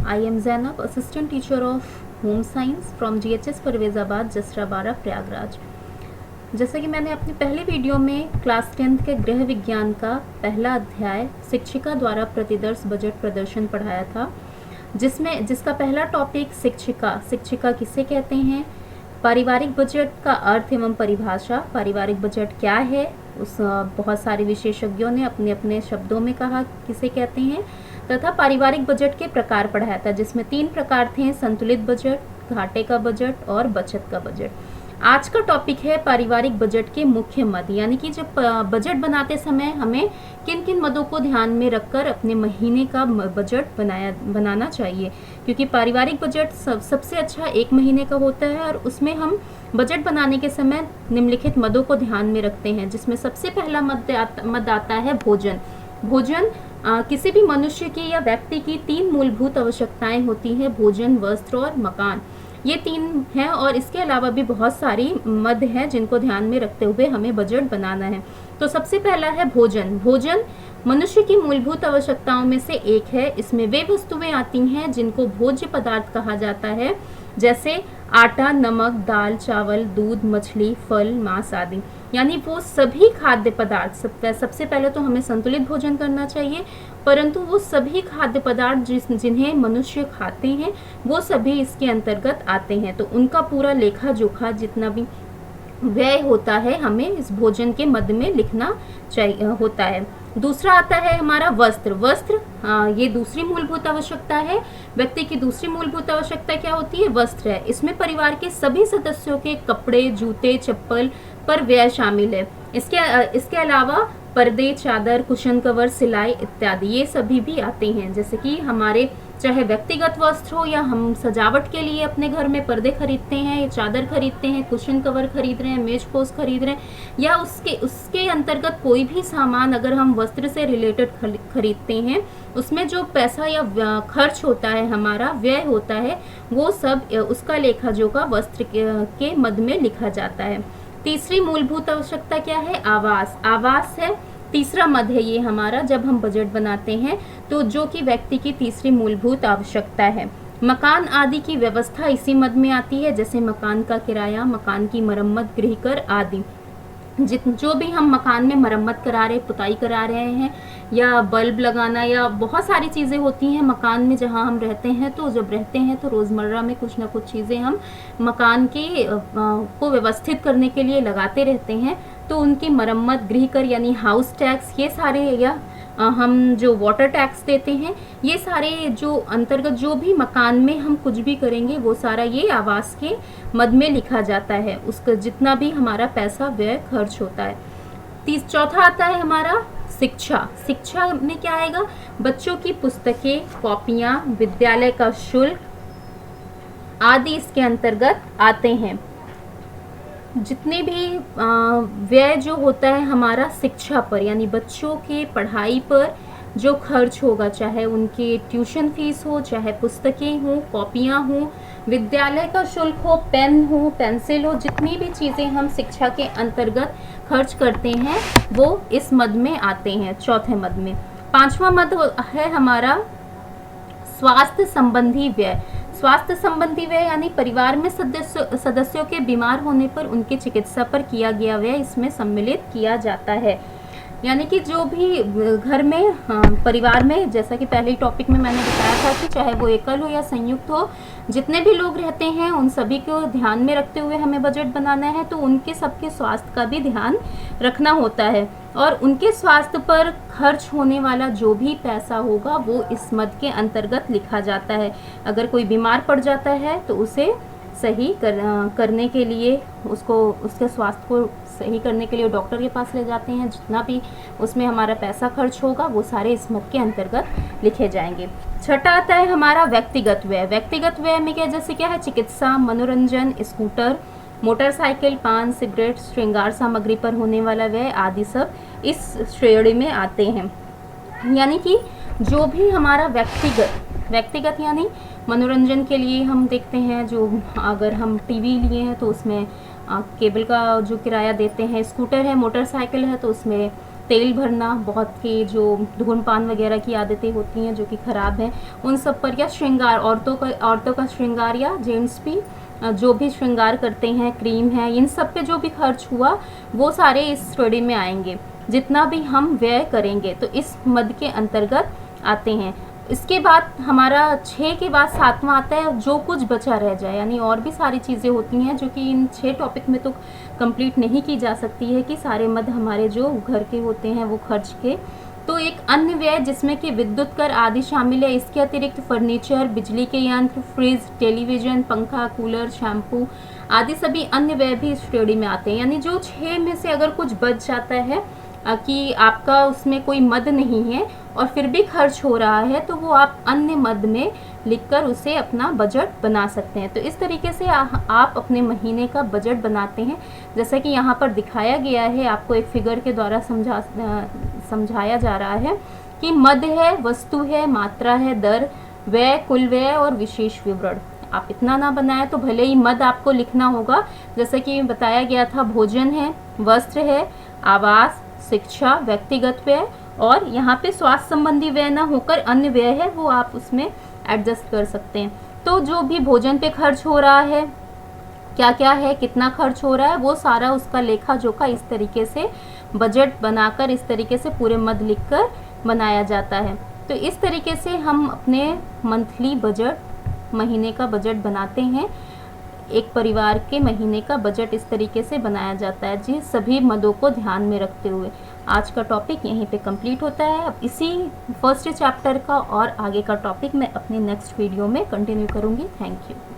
I am Zainab, assistant teacher of home science from GHS परवेज़ाबाद जसराबाड़ा Prayagraj. जैसा कि मैंने अपनी पहले वीडियो में क्लास 10th के गृह विज्ञान का पहला अध्याय शिक्षिका द्वारा प्रतिदर्श बजट प्रदर्शन पढ़ाया था, जिसका पहला टॉपिक शिक्षिका किसे कहते हैं, पारिवारिक बजट का अर्थ एवं परिभाषा, पारिवारिक बजट क्या है, बहुत सारे विशेषज्ञों ने अपने अपने शब्दों में कहा किसे कहते हैं, तथा पारिवारिक बजट के प्रकार पढ़ाया था, जिसमें 3 प्रकार थे, संतुलित बजट, घाटे का बजट और बचत का बजट। आज का टॉपिक है पारिवारिक बजट के मुख्य मद, यानी कि जब बजट बनाते समय हमें किन किन मदों को ध्यान में रखकर अपने महीने का बजट बनाना चाहिए, क्योंकि पारिवारिक बजट सबसे अच्छा 1 महीने का होता है और उसमें हम बजट बनाने के समय निम्नलिखित मदों को ध्यान में रखते हैं, जिसमें सबसे पहला मद आता है भोजन। किसी भी मनुष्य की या व्यक्ति की 3 मूलभूत आवश्यकताएं होती हैं, भोजन, वस्त्र और मकान। ये 3 हैं और इसके अलावा भी बहुत सारी मद हैं जिनको ध्यान में रखते हुए हमें बजट बनाना है। तो सबसे पहला है भोजन मनुष्य की मूलभूत आवश्यकताओं में से एक है। इसमें वे वस्तुएं आती हैं जिनको भोज्य पदार्थ कहा जाता है, जैसे आटा, नमक, दाल, चावल, दूध, मछली, फल, मांस आदि। यानी वो सभी खाद्य पदार्थ, सबसे पहले तो हमें संतुलित भोजन करना चाहिए, परंतु वो सभी खाद्य पदार्थ जिन्हें मनुष्य खाते हैं वो सभी इसके अंतर्गत आते हैं। तो उनका पूरा लेखा जोखा जितना भी व्यय होता है हमें इस भोजन के मद में लिखना चाहिए होता है। दूसरा आता है हमारा वस्त्र। ये दूसरी मूलभूत आवश्यकता है। व्यक्ति की दूसरी मूलभूत आवश्यकता क्या होती है? वस्त्र है। इसमें परिवार के सभी सदस्यों के कपड़े, जूते, चप्पल पर व्यय शामिल है। इसके अलावा पर्दे, चादर, कुशन कवर, सिलाई इत्यादि ये सभी भी आते हैं। जैसे कि हमारे चाहे व्यक्तिगत वस्त्र हो या हम सजावट के लिए अपने घर में पर्दे खरीदते हैं या चादर खरीदते हैं, कुशन कवर खरीद रहे हैं, मेज पोज खरीद रहे हैं, या उसके अंतर्गत कोई भी सामान अगर हम वस्त्र से रिलेटेड खरीदते हैं, उसमें जो पैसा या खर्च होता है, हमारा व्यय होता है, वो सब उसका लेखा जोखा वस्त्र के मद में लिखा जाता है। तीसरी मूलभूत आवश्यकता क्या है? आवास है। तीसरा मद है ये हमारा जब हम बजट बनाते हैं, तो जो कि व्यक्ति की तीसरी मूलभूत आवश्यकता है। मकान आदि की व्यवस्था इसी मद में आती है, जैसे मकान का किराया, मकान की मरम्मत, गृह कर आदि। जो भी हम मकान में मरम्मत करा रहे, पुताई करा रहे हैं, या बल्ब लगाना, या बहुत सारी चीज़ें होती हैं मकान में जहां हम रहते हैं। तो जब रहते हैं तो रोज़मर्रा में कुछ ना कुछ चीज़ें हम मकान के को व्यवस्थित करने के लिए लगाते रहते हैं। तो उनकी मरम्मत, गृह कर यानी हाउस टैक्स, ये सारे, या हम जो वाटर टैक्स देते हैं, ये सारे जो अंतर्गत जो भी मकान में हम कुछ भी करेंगे वो सारा ये आवास के मद में लिखा जाता है, उसका जितना भी हमारा पैसा व्यय खर्च होता है। चौथा आता है हमारा शिक्षा में क्या आएगा? बच्चों की पुस्तकें, कॉपियाँ, विद्यालय का शुल्क आदि इसके अंतर्गत आते हैं। जितने भी व्यय जो होता है हमारा शिक्षा पर, यानी बच्चों के पढ़ाई पर जो खर्च होगा, चाहे उनकी ट्यूशन फीस हो, चाहे पुस्तकें हो, कॉपियाँ हो, विद्यालय का शुल्क हो, पेन हो, पेंसिल हो, जितनी भी चीज़ें हम शिक्षा के अंतर्गत खर्च करते हैं वो इस मद में आते हैं, चौथे मद में। 5वां मद है हमारा स्वास्थ्य संबंधी व्यय यानी परिवार में सदस्यों के बीमार होने पर उनकी चिकित्सा पर किया गया व्यय इसमें सम्मिलित किया जाता है। यानी कि जो भी घर में परिवार में, जैसा कि पहले टॉपिक में मैंने बताया था कि चाहे वो एकल हो या संयुक्त हो, जितने भी लोग रहते हैं उन सभी को ध्यान में रखते हुए हमें बजट बनाना है। तो उनके सबके स्वास्थ्य का भी ध्यान रखना होता है और उनके स्वास्थ्य पर खर्च होने वाला जो भी पैसा होगा वो इस मद के अंतर्गत लिखा जाता है। अगर कोई बीमार पड़ जाता है तो उसे सही करने के लिए, उसके स्वास्थ्य को सही करने के लिए डॉक्टर के पास ले जाते हैं। जितना भी उसमें हमारा पैसा खर्च होगा वो सारे इस मद के अंतर्गत लिखे जाएंगे। छठा आता है हमारा व्यक्तिगत व्यय में क्या, जैसे क्या है? चिकित्सा, मनोरंजन, स्कूटर, मोटरसाइकिल, पान, सिगरेट, श्रृंगार सामग्री पर होने वाला व्यय आदि सब इस श्रेणी में आते हैं। यानी कि जो भी हमारा व्यक्तिगत यानी मनोरंजन के लिए हम देखते हैं, जो अगर हम टीवी लिए हैं तो उसमें केबल का जो किराया देते हैं, स्कूटर है, मोटरसाइकिल है तो उसमें तेल भरना, बहुत के जो धूम्रपान वगैरह की आदतें होती हैं जो कि ख़राब हैं, उन सब पर, या श्रृंगार, औरतों का श्रृंगार, या जेंट्स भी जो भी श्रृंगार करते हैं, क्रीम है, इन सब पे जो भी खर्च हुआ वो सारे इस स्टडी में आएंगे। जितना भी हम व्यय करेंगे तो इस मद के अंतर्गत आते हैं। इसके बाद हमारा 6 के बाद 7वां आता है जो कुछ बचा रह जाए, यानी और भी सारी चीज़ें होती हैं जो कि इन 6 टॉपिक में तो कंप्लीट नहीं की जा सकती है कि सारे मद हमारे जो घर के होते हैं वो खर्च के। तो एक अन्य व्यय जिसमें कि विद्युत कर आदि शामिल है। इसके अतिरिक्त फर्नीचर, बिजली के यंत्र, फ्रिज, टेलीविज़न, पंखा, कूलर, शैम्पू आदि सभी अन्य व्यय भी इस श्रेणी में आते हैं। यानी जो 6 में से अगर कुछ बच जाता है कि आपका उसमें कोई मद नहीं है और फिर भी खर्च हो रहा है, तो वो आप अन्य मद में लिखकर उसे अपना बजट बना सकते हैं। तो इस तरीके से आप अपने महीने का बजट बनाते हैं। जैसा कि यहाँ पर दिखाया गया है, आपको एक फिगर के द्वारा समझाया जा रहा है कि मद है, वस्तु है, मात्रा है, दर, व्यय, कुल व्यय और विशेष विवरण। आप इतना ना बनाएं तो भले ही मद आपको लिखना होगा। जैसा कि बताया गया था, भोजन है, वस्त्र है, आवास, शिक्षा, व्यक्तिगत व्यय, और यहाँ पे स्वास्थ्य संबंधी व्यय ना होकर अन्य व्यय है वो आप उसमें एडजस्ट कर सकते हैं। तो जो भी भोजन पे खर्च हो रहा है, क्या क्या है, कितना खर्च हो रहा है, वो सारा उसका लेखा जोखा इस तरीके से बजट बनाकर, इस तरीके से पूरे मद लिखकर बनाया जाता है। तो इस तरीके से हम अपने मंथली बजट, महीने का बजट बनाते हैं। एक परिवार के महीने का बजट इस तरीके से बनाया जाता है जी, सभी मदों को ध्यान में रखते हुए। आज का टॉपिक यहीं पे कंप्लीट होता है। अब इसी फर्स्ट चैप्टर का और आगे का टॉपिक मैं अपने नेक्स्ट वीडियो में कंटिन्यू करूँगी। Thank you.